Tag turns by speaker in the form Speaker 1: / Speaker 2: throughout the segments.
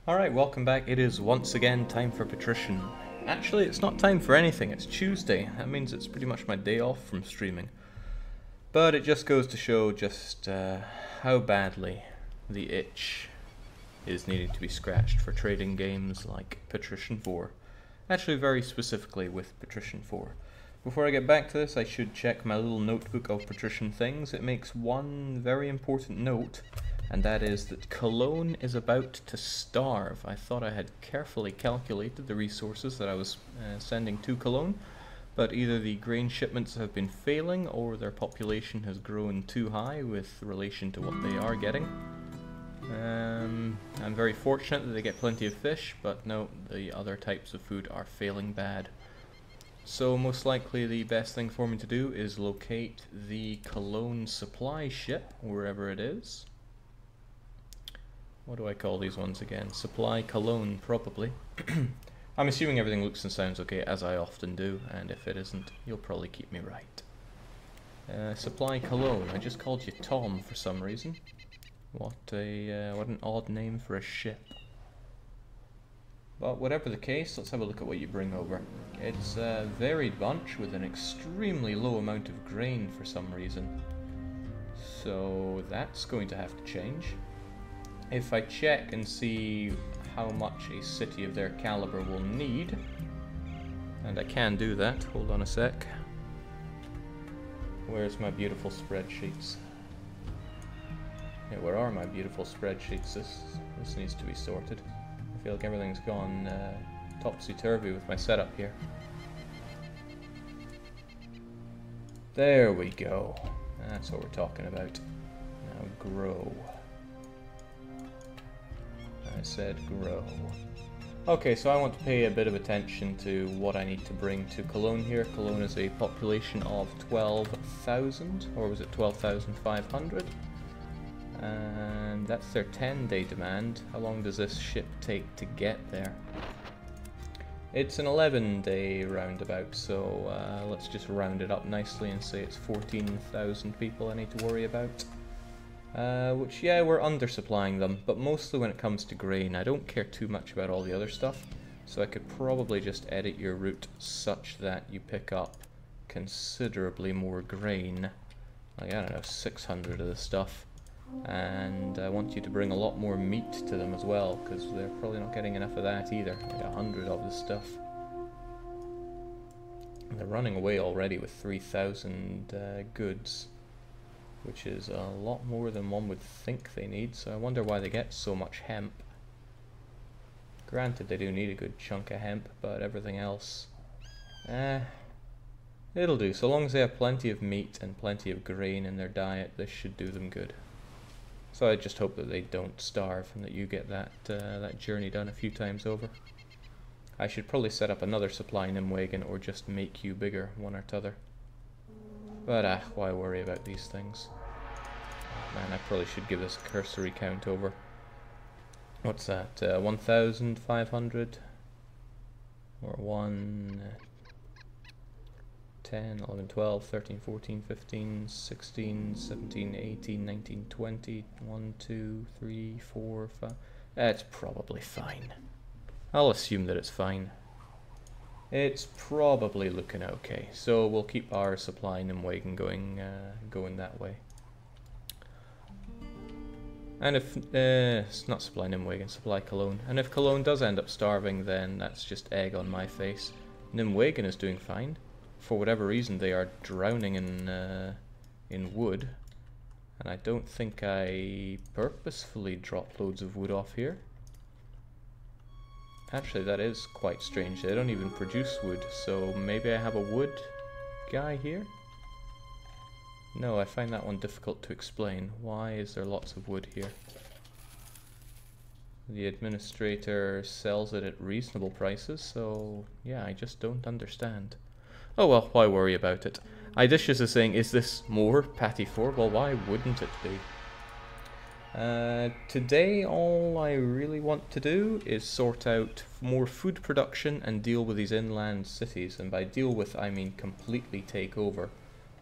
Speaker 1: Alright, welcome back. It is once again time for Patrician. Actually, it's not time for anything, it's Tuesday. That means it's pretty much my day off from streaming. But it just goes to show just how badly the itch is needing to be scratched for trading games like Patrician 4. Actually, very specifically with Patrician 4. Before I get back to this, I should check my little notebook of Patrician things. It makes one very important note, and that is that Cologne is about to starve. I thought I had carefully calculated the resources that I was sending to Cologne, but either the grain shipments have been failing or their population has grown too high with relation to what they are getting. I'm very fortunate that they get plenty of fish, but no, the other types of food are failing bad. So most likely the best thing for me to do is locate the Cologne supply ship, wherever it is. What do I call these ones again? Supply Cologne, probably. I'm assuming everything looks and sounds okay, as I often do, and if it isn't, you'll probably keep me right. Supply Cologne. I just called you Tom for some reason. What an odd name for a ship. But whatever the case, let's have a look at what you bring over. It's a varied bunch with an extremely low amount of grain for some reason. So that's going to have to change. If I check and see how much a city of their caliber will need, and I can do that, hold on a sec. Where's my beautiful spreadsheets? Yeah, where are my beautiful spreadsheets? This needs to be sorted. I feel like everything's gone topsy-turvy with my setup here. There we go. That's what we're talking about. Now grow. I said grow. Okay, so I want to pay a bit of attention to what I need to bring to Cologne here. Cologne is a population of 12,000, or was it 12,500? And that's their 10-day demand. How long does this ship take to get there? It's an 11-day roundabout, so let's just round it up nicely and say it's 14,000 people I need to worry about. Which, yeah, we're undersupplying them, but mostly when it comes to grain. I don't care too much about all the other stuff, so I could probably just edit your route such that you pick up considerably more grain. Like, I don't know, 600 of the stuff. And I want you to bring a lot more meat to them as well, because they're probably not getting enough of that either. Like 100 of the stuff. And they're running away already with 3,000 goods, which is a lot more than one would think they need, so I wonder why they get so much hemp. Granted, they do need a good chunk of hemp, but everything else, it'll do. So long as they have plenty of meat and plenty of grain in their diet, this should do them good. So I just hope that they don't starve and that you get that journey done a few times over. I should probably set up another supply Nimwagen or just make you bigger, one or t'other. But why worry about these things? Man, I probably should give this a cursory count over. What's that? 1,500? Or 1... 10, 11, 12, 13, 14, 15, 16, 17, 18, 19, 20, 1, 2, 3, 4, 5... It's probably fine. I'll assume that it's fine. It's probably looking okay, so we'll keep our supply Nimwagen going that way. And if it's not supply Nimwagen, supply Cologne. And if Cologne does end up starving, then that's just egg on my face. Nimwagen is doing fine. For whatever reason, they are drowning in wood, and I don't think I purposefully dropped loads of wood off here. Actually, that is quite strange. They don't even produce wood, so maybe I have a wood guy here? No, I find that one difficult to explain. Why is there lots of wood here? The administrator sells it at reasonable prices, so yeah, I just don't understand. Oh well, why worry about it? Idicious is saying, is this more Patty 4? Well, why wouldn't it be? Today all I really want to do is sort out more food production and deal with these inland cities, and by deal with I mean completely take over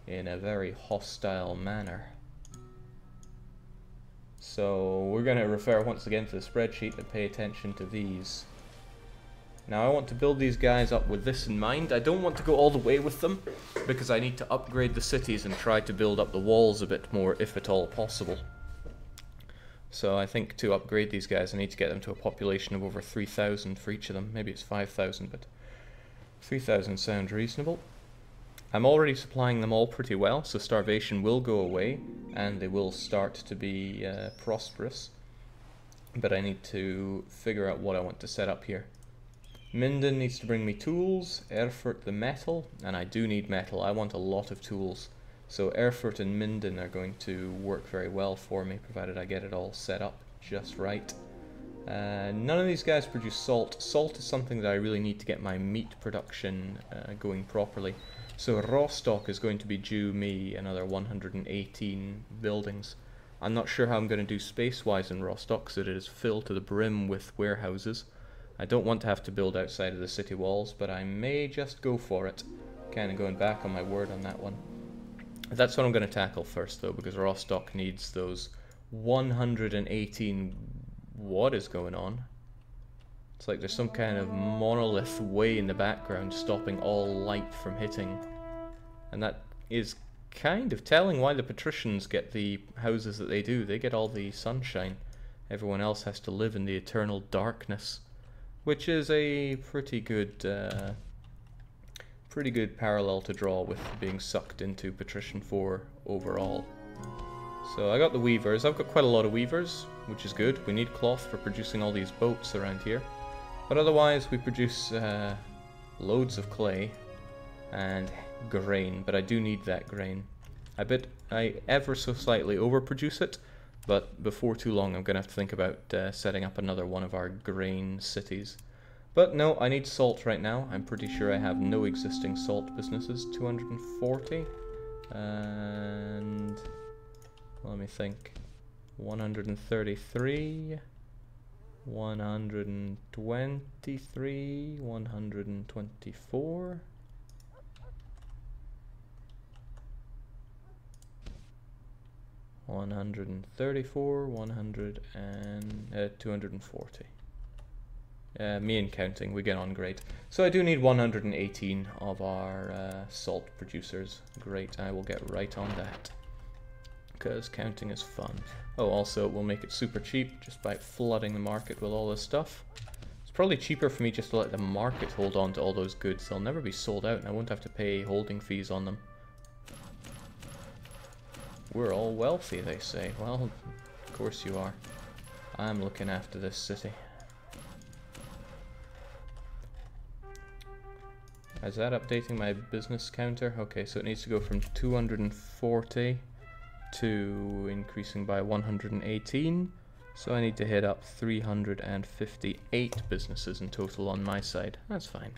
Speaker 1: in a very hostile manner. So we're going to refer once again to the spreadsheet to pay attention to these. Now I want to build these guys up with this in mind. I don't want to go all the way with them because I need to upgrade the cities and try to build up the walls a bit more if at all possible. So I think to upgrade these guys I need to get them to a population of over 3,000 for each of them. Maybe it's 5,000, but 3,000 sounds reasonable. I'm already supplying them all pretty well, so starvation will go away and they will start to be prosperous. But I need to figure out what I want to set up here. Minden needs to bring me tools, Erfurt the metal, and I do need metal. I want a lot of tools. So Erfurt and Minden are going to work very well for me, provided I get it all set up just right. None of these guys produce salt. Salt is something that I really need to get my meat production going properly. So Rostock is going to be due me another 118 buildings. I'm not sure how I'm going to do space-wise in Rostock, so it is filled to the brim with warehouses. I don't want to have to build outside of the city walls, but I may just go for it. Kind of going back on my word on that one. That's what I'm going to tackle first, though, because Rostock needs those 118... What is going on? It's like there's some kind of monolith way in the background stopping all light from hitting. And that is kind of telling why the Patricians get the houses that they do. They get all the sunshine. Everyone else has to live in the eternal darkness. Which is a pretty good parallel to draw with being sucked into Patrician 4 overall. So I got the weavers. I've got quite a lot of weavers, which is good. We need cloth for producing all these boats around here. But otherwise we produce loads of clay and grain, but I do need that grain. I bet I ever so slightly overproduce it, but before too long I'm going to have to think about setting up another one of our grain cities. But no, I need salt right now. I'm pretty sure I have no existing salt businesses. 240. And... let me think. 133. 123. 124. 134, 240. Me and counting, we get on great. So I do need 118 of our salt producers. Great, I will get right on that. Because counting is fun. Oh, also, we'll make it super cheap just by flooding the market with all this stuff. It's probably cheaper for me just to let the market hold on to all those goods. They'll never be sold out and I won't have to pay holding fees on them. We're all wealthy, they say. Well, of course you are. I'm looking after this city. Is that updating my business counter? Okay, so it needs to go from 240 to increasing by 118. So I need to hit up 358 businesses in total on my side. That's fine.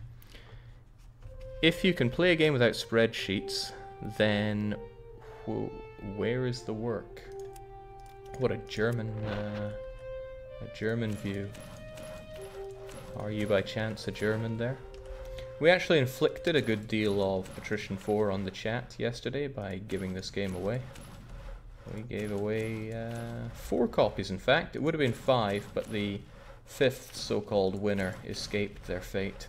Speaker 1: If you can play a game without spreadsheets, then... whoa. Where is the work? What a German view. Are you by chance a German there? We actually inflicted a good deal of Patrician 4 on the chat yesterday by giving this game away. We gave away 4 copies in fact. It would have been 5, but the 5th so-called winner escaped their fate.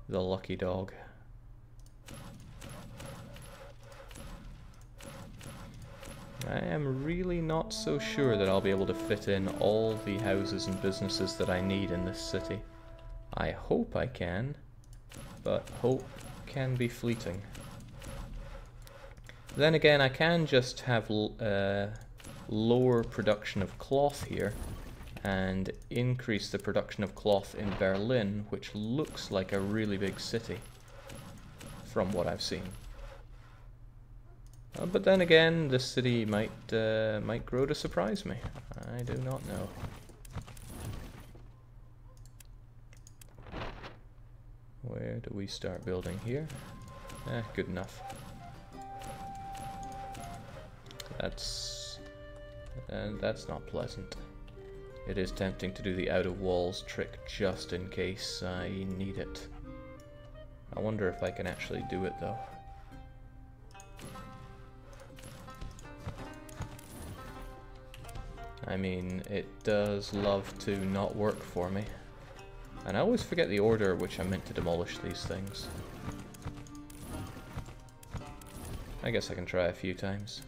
Speaker 1: The lucky dog. I am really not so sure that I'll be able to fit in all the houses and businesses that I need in this city. I hope I can, but hope can be fleeting. Then again, I can just have lower production of cloth here and increase the production of cloth in Berlin, which looks like a really big city from what I've seen. But then again, this city might grow to surprise me. I do not know. Where do we start building here? Good enough. That's not pleasant. It is tempting to do the out of walls trick just in case I need it. I wonder if I can actually do it though. I mean, it does love to not work for me. And I always forget the order which I'm meant to demolish these things. I guess I can try a few times.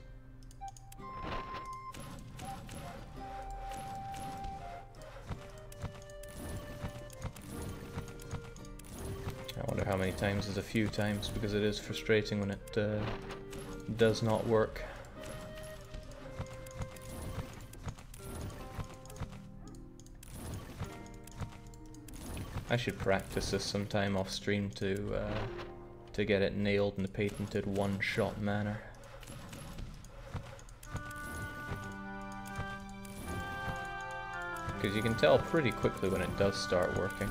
Speaker 1: I wonder how many times is a few times, because it is frustrating when it does not work. I should practice this sometime off stream to get it nailed in the patented one-shot manner. Because you can tell pretty quickly when it does start working.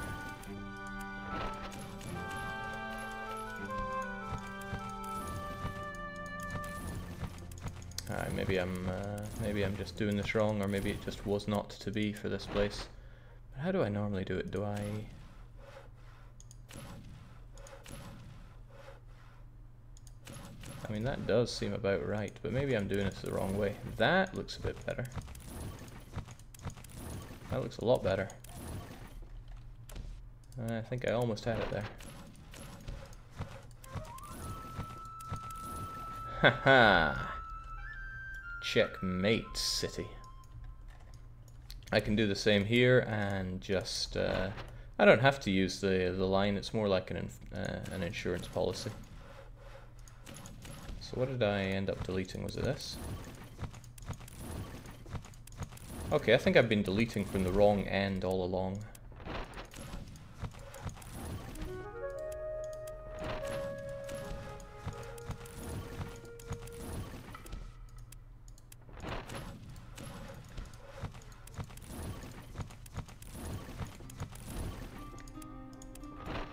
Speaker 1: Alright, maybe I'm just doing this wrong, or maybe it just was not to be for this place. But how do I normally do it? Do I... I mean, that does seem about right, but maybe I'm doing it the wrong way. That looks a bit better. That looks a lot better. I think I almost had it there. Haha! Checkmate, city. I can do the same here and just... I don't have to use the line, it's more like an insurance policy. So what did I end up deleting? Was it this? Okay, I think I've been deleting from the wrong end all along.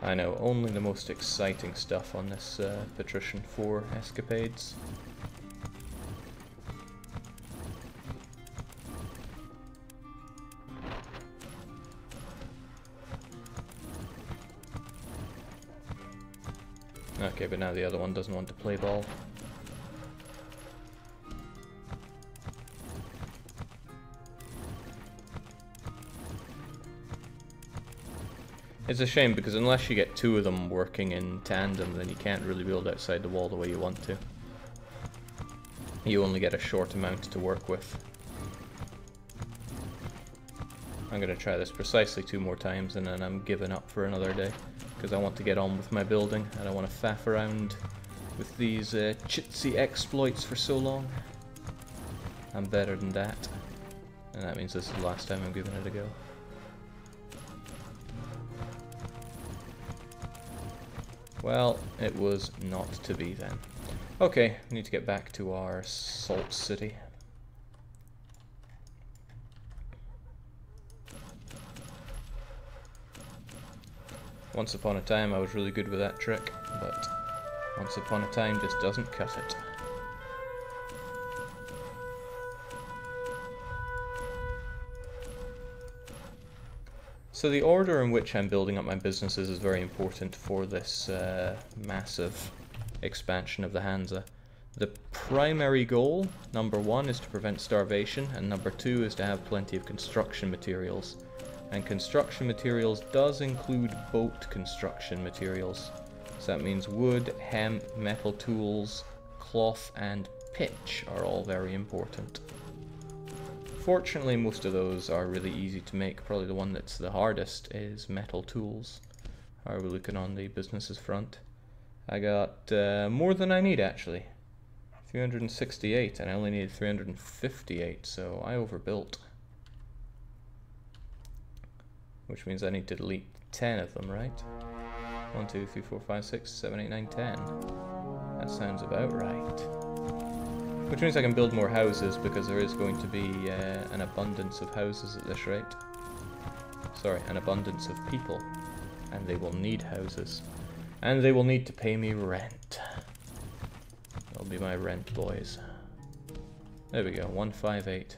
Speaker 1: I know, only the most exciting stuff on this Patrician 4 escapades. Okay, but now the other one doesn't want to play ball. It's a shame, because unless you get two of them working in tandem, then you can't really build outside the wall the way you want to. You only get a short amount to work with. I'm going to try this precisely 2 more times, and then I'm giving up for another day, because I want to get on with my building. I don't want to faff around with these chitsy exploits for so long. I'm better than that. And that means this is the last time I'm giving it a go. Well, it was not to be then. Okay, we need to get back to our salt city. Once upon a time I was really good with that trick, but once upon a time just doesn't cut it. So the order in which I'm building up my businesses is very important for this massive expansion of the Hansa. The primary goal, number 1, is to prevent starvation, and number 2 is to have plenty of construction materials. And construction materials does include boat construction materials. So that means wood, hemp, metal tools, cloth, and pitch are all very important. Fortunately, most of those are really easy to make. Probably the one that's the hardest is metal tools. How are we looking on the businesses front? I got more than I need, actually. 368, and I only needed 358, so I overbuilt. Which means I need to delete 10 of them, right? 1, 2, 3, 4, 5, 6, 7, 8, 9, 10. That sounds about right. Which means I can build more houses, because there is going to be an abundance of houses at this rate. Sorry, an abundance of people. And they will need houses. And they will need to pay me rent. They'll be my rent boys. There we go, 158.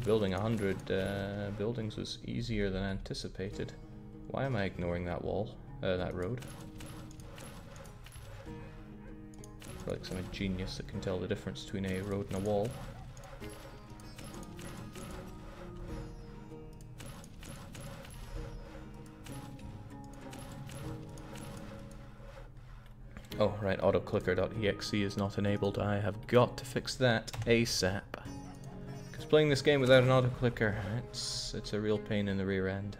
Speaker 1: Building 100 buildings was easier than anticipated. Why am I ignoring that wall? That road? I feel like I'm a genius that can tell the difference between a road and a wall. Oh, right, autoclicker.exe is not enabled. I have got to fix that ASAP. Because playing this game without an autoclicker, it's a real pain in the rear end.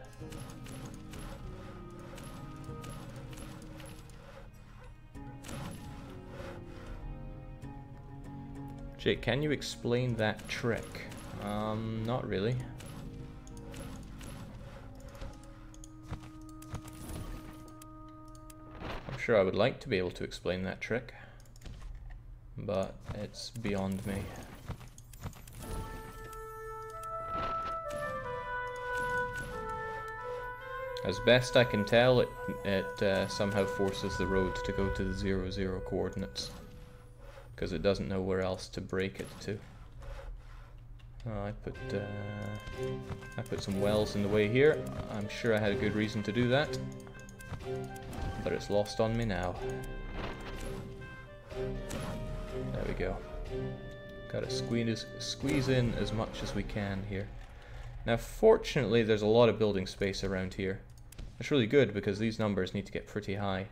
Speaker 1: Jake, can you explain that trick? Not really. I'm sure I would like to be able to explain that trick, but it's beyond me. As best I can tell, it somehow forces the road to go to the 0, 0 coordinates, because it doesn't know where else to break it to. Oh, I put some wells in the way here. I'm sure I had a good reason to do that, but it's lost on me now. There we go. Gotta squeeze in as much as we can here. Now, fortunately, there's a lot of building space around here. That's really good because these numbers need to get pretty high.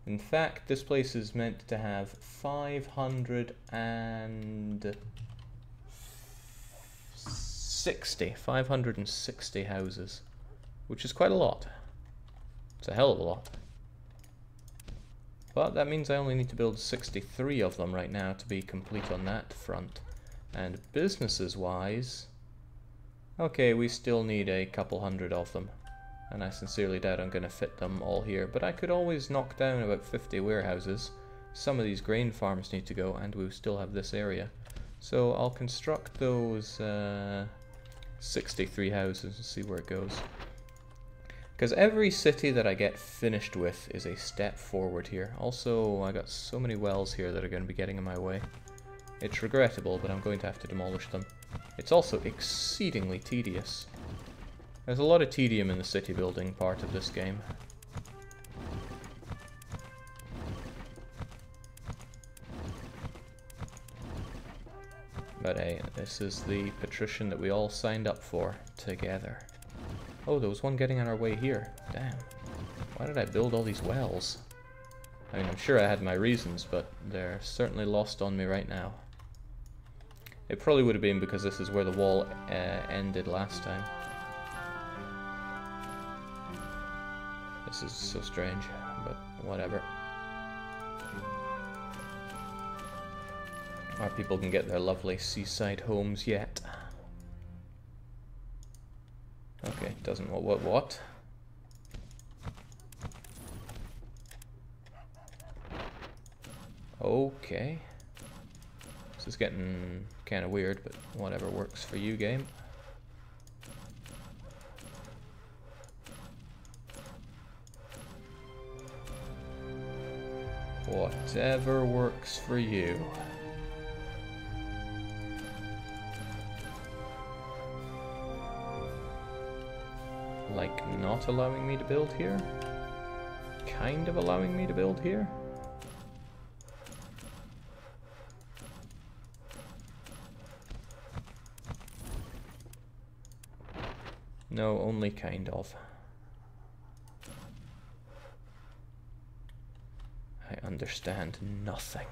Speaker 1: In fact, this place is meant to have 560 houses, which is quite a lot. It's a hell of a lot. But that means I only need to build 63 of them right now to be complete on that front. And businesses wise, okay, we still need a couple hundred of them. And I sincerely doubt I'm going to fit them all here, but I could always knock down about 50 warehouses. Some of these grain farms need to go, and we still have this area. So I'll construct those 63 houses and see where it goes. Because every city that I get finished with is a step forward here. Also, I got so many wells here that are going to be getting in my way. It's regrettable, but I'm going to have to demolish them. It's also exceedingly tedious. There's a lot of tedium in the city building part of this game. But hey, this is the Patrician that we all signed up for together. Oh, there was one getting on our way here. Damn. Why did I build all these wells? I mean, I'm sure I had my reasons, but they're certainly lost on me right now. It probably would have been because this is where the wall ended last time. This is so strange, but whatever. Our people can get their lovely seaside homes yet. Okay, doesn't what? Okay. This is getting kind of weird, but whatever works for you, game. Whatever works for you. Like not allowing me to build here? Kind of allowing me to build here? No, only kind of. I understand nothing.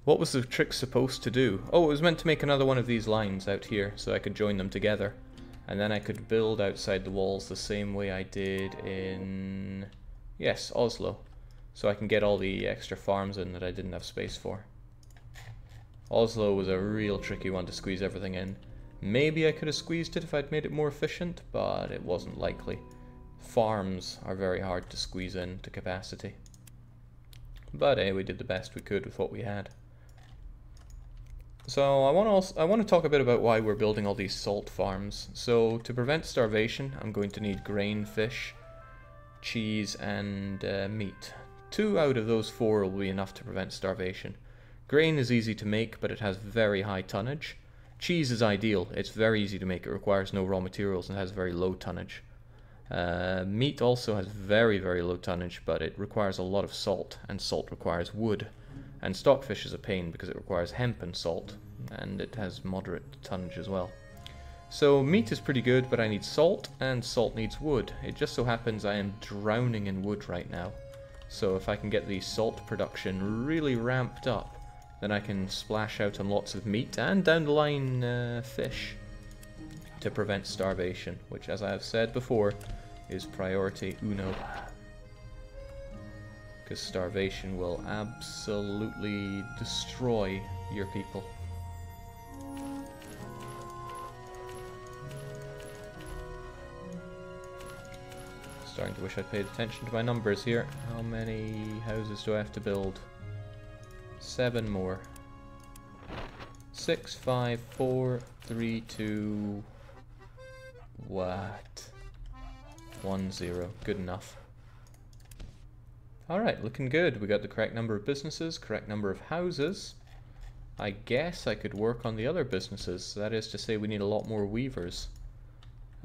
Speaker 1: What was the trick supposed to do? Oh, it was meant to make another one of these lines out here so I could join them together. And then I could build outside the walls the same way I did in... yes, Oslo. So I can get all the extra farms in that I didn't have space for. Oslo was a real tricky one to squeeze everything in. Maybe I could have squeezed it if I'd made it more efficient, but it wasn't likely. Farms are very hard to squeeze in to capacity. But hey, we did the best we could with what we had. So I want to talk a bit about why we're building all these salt farms. So to prevent starvation, I'm going to need grain, fish, cheese, and meat. 2 out of those 4 will be enough to prevent starvation. Grain is easy to make, but it has very high tonnage. Cheese is ideal. It's very easy to make. It requires no raw materials and has very low tonnage. Meat also has very, very low tonnage, but it requires a lot of salt, and salt requires wood. And stockfish is a pain because it requires hemp and salt, and it has moderate tonnage as well. So meat is pretty good, but I need salt, and salt needs wood. It just so happens I am drowning in wood right now. So if I can get the salt production really ramped up, then I can splash out on lots of meat and down the line fish to prevent starvation, which, as I have said before, is priority uno. Because starvation will absolutely destroy your people. Starting to wish I'd paid attention to my numbers here. How many houses do I have to build? 7 more. 6, 5, 4, 3, 2... What? 1, 0. Good enough. Alright, looking good. We got the correct number of businesses, correct number of houses. I guess I could work on the other businesses. That is to say, we need a lot more weavers.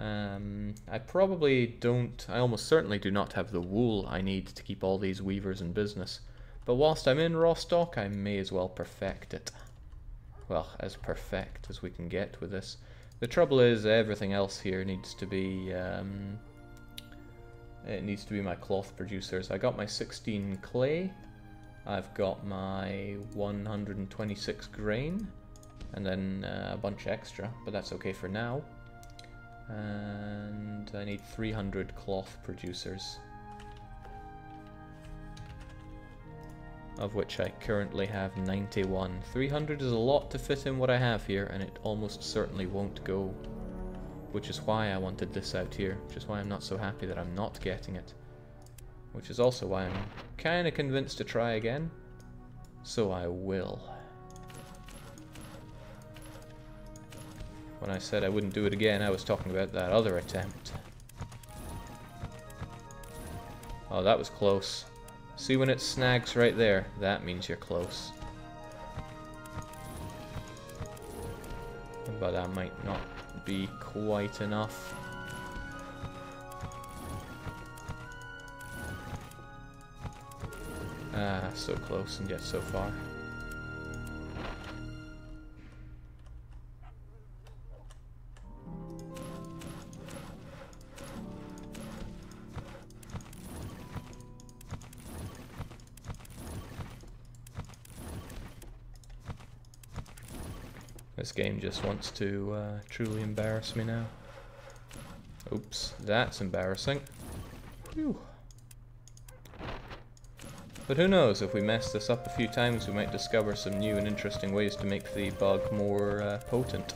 Speaker 1: I probably don't, I almost certainly do not have the wool I need to keep all these weavers in business. But whilst I'm in Rostock, I may as well perfect it. Well, as perfect as we can get with this. The trouble is, everything else here needs to be, it needs to be my cloth producers. I got my 16 clay, I've got my 126 grain, and then a bunch extra, but that's okay for now. And I need 300 cloth producers, of which I currently have 91. 300 is a lot to fit in what I have here, and it almost certainly won't go. Which is why I wanted this out here, which is why I'm not so happy that I'm not getting it. Which is also why I'm kind of convinced to try again. So I will. When I said I wouldn't do it again, I was talking about that other attempt. Oh, that was close. See when it snags right there? That means you're close. But that might not be quite enough. Ah, so close and yet so far. This game just wants to truly embarrass me now. Oops, that's embarrassing. Whew. But who knows, if we mess this up a few times, we might discover some new and interesting ways to make the bug more potent.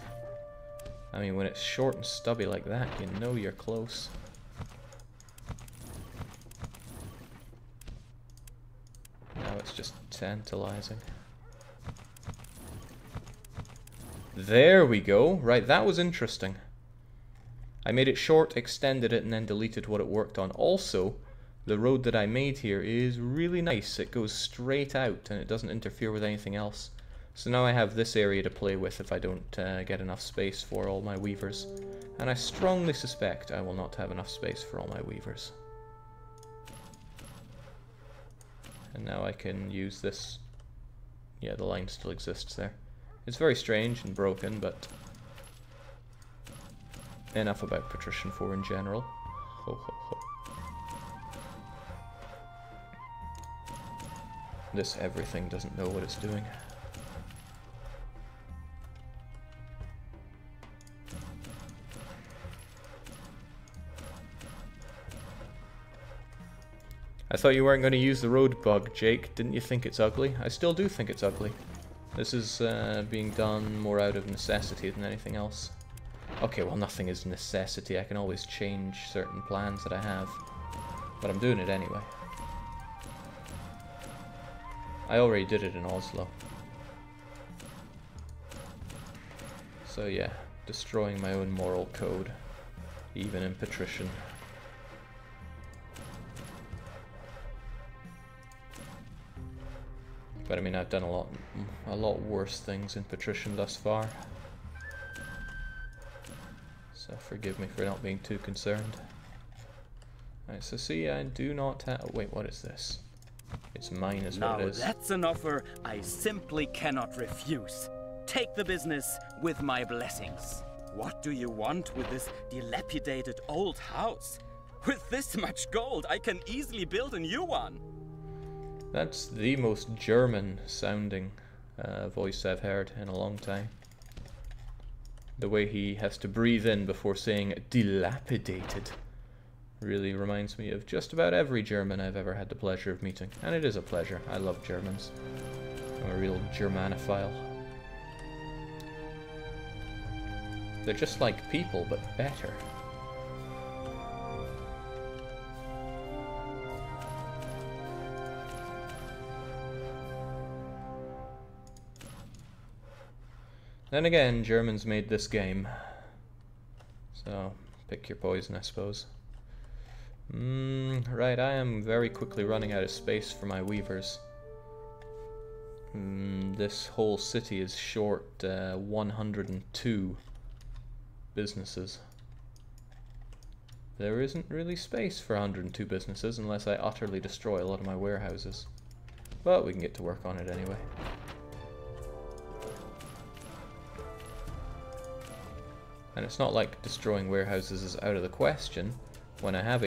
Speaker 1: I mean, when it's short and stubby like that, you know you're close. Now it's just tantalizing. There we go. Right, that was interesting. I made it short, extended it, and then deleted what it worked on. Also, the road that I made here is really nice. It goes straight out, and it doesn't interfere with anything else. So now I have this area to play with if I don't get enough space for all my weavers. And I strongly suspect I will not have enough space for all my weavers. And now I can use this. Yeah, the line still exists there. It's very strange and broken, but enough about Patrician 4 in general. Ho ho ho. This everything doesn't know what it's doing. I thought you weren't going to use the road bug, Jake. Didn't you think it's ugly? I still do think it's ugly. This is being done more out of necessity than anything else. Okay, well, nothing is necessity. I can always change certain plans that I have. But I'm doing it anyway. I already did it in Oslo. So yeah, destroying my own moral code, even in Patrician. But I mean, I've done a lot worse things in Patrician thus far. So forgive me for not being too concerned. Alright, so see, I do not have... Wait, what is this? It's mine is what it is.
Speaker 2: Now that's an offer I simply cannot refuse. Take the business with my blessings. What do you want with this dilapidated old house? With this much gold, I can easily build a new one.
Speaker 1: That's the most German sounding voice I've heard in a long time. The way he has to breathe in before saying dilapidated really reminds me of just about every German I've ever had the pleasure of meeting. And it is a pleasure. I love Germans. I'm a real Germanophile. They're just like people, but better. Then again, Germans made this game. So, pick your poison, I suppose. Right, I am very quickly running out of space for my weavers. This whole city is short 102 businesses. There isn't really space for 102 businesses unless I utterly destroy a lot of my warehouses. But we can get to work on it anyway. And it's not like destroying warehouses is out of the question when I have